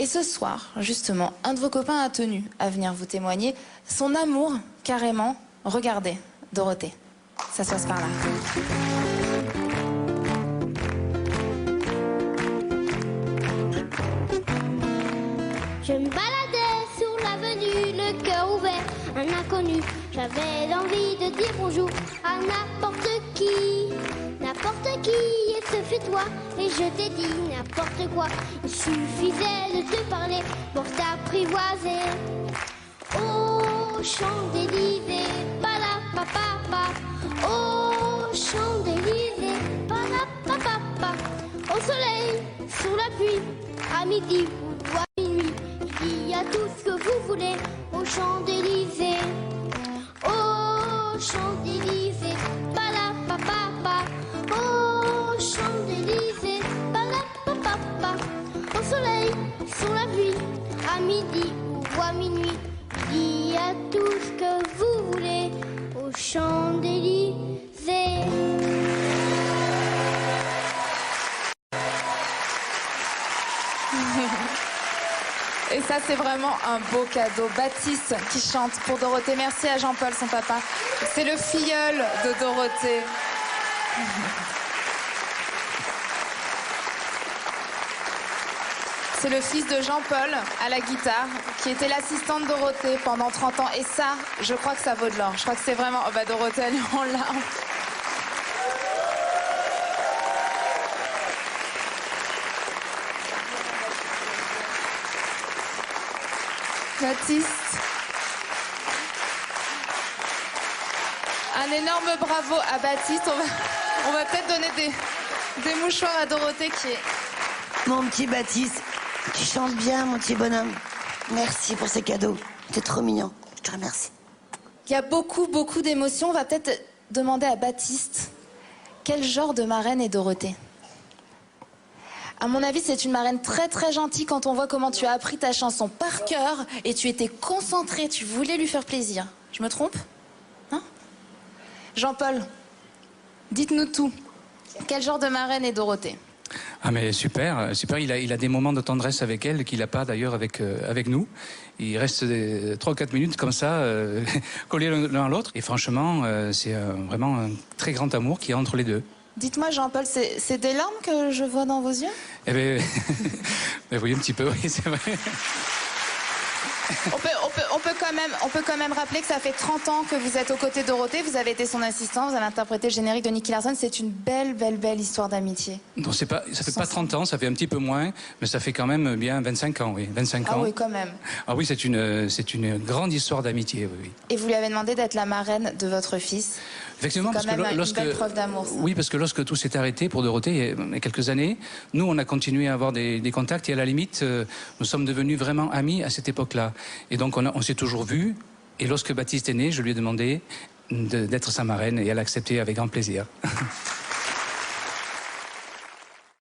Et ce soir, justement, un de vos copains a tenu à venir vous témoigner son amour, carrément. Regardez, Dorothée, ça se passe par là. Je me baladais sur l'avenue, le cœur ouvert, un inconnu. J'avais l'envie de dire bonjour à n'importe qui, et ce fut toi. Et je t'ai dit n'importe quoi. Il suffisait de te parler pour t'apprivoiser. Aux Champs-Élysées, palapapapa. Aux Champs-Élysées, palapapapa. Au soleil, sous la pluie, à midi ou à minuit, il y a tout ce que vous voulez aux Champs-Élysées. Aux Champs-Élysées, palapapapa. Aux Champs-Élysées, palapapapa. Au soleil, sous la pluie, à midi ou à minuit, il y a tout ce que vous voulez aux Champs-Élysées. Et ça, c'est vraiment un beau cadeau. Baptiste qui chante pour Dorothée. Merci à Jean-Paul, son papa. C'est le filleul de Dorothée. C'est le fils de Jean-Paul à la guitare, qui était l'assistante de Dorothée pendant 30 ans. Et ça, je crois que ça vaut de l'or. Je crois que c'est vraiment... Oh bah Dorothée, elle est en larmes. Baptiste. Un énorme bravo à Baptiste. On va peut-être donner des mouchoirs à Dorothée qui est... Mon petit Baptiste, tu chantes bien, mon petit bonhomme. Merci pour ces cadeaux. T'es trop mignon. Je te remercie. Il y a beaucoup d'émotions. On va peut-être demander à Baptiste quel genre de marraine est Dorothée. À mon avis, c'est une marraine très gentille quand on voit comment tu as appris ta chanson par cœur et tu étais concentré, tu voulais lui faire plaisir. Je me trompe? Hein? Jean-Paul, dites-nous tout. Quel genre de marraine est Dorothée? Ah mais super. Il a des moments de tendresse avec elle qu'il n'a pas d'ailleurs avec nous. Il reste 3 ou 4 minutes comme ça, collés l'un à l'autre. Et franchement, c'est vraiment un très grand amour qui est entre les deux. Dites-moi, Jean-Paul, c'est des larmes que je vois dans vos yeux? Eh bien, oui, un petit peu, oui, c'est vrai. On peut quand même rappeler que ça fait 30 ans que vous êtes aux côtés de Dorothée, vous avez été son assistant, vous avez interprété le générique de Nicky Larson. C'est une belle histoire d'amitié. Non, ça fait pas 30 ans, ça fait un petit peu moins, mais ça fait quand même bien 25 ans, oui. 25 ans. Ah oui, quand même. Ah oui, c'est une grande histoire d'amitié, oui. Et vous lui avez demandé d'être la marraine de votre fils. Effectivement, parce que une belle preuve d'amour. Oui, parce que lorsque tout s'est arrêté pour Dorothée, il y a quelques années, nous, on a continué à avoir des contacts et à la limite, nous sommes devenus vraiment amis à cette époque-là. Et donc, on s'est toujours vus. Et lorsque Baptiste est né, je lui ai demandé d'être sa marraine et elle a accepté avec grand plaisir.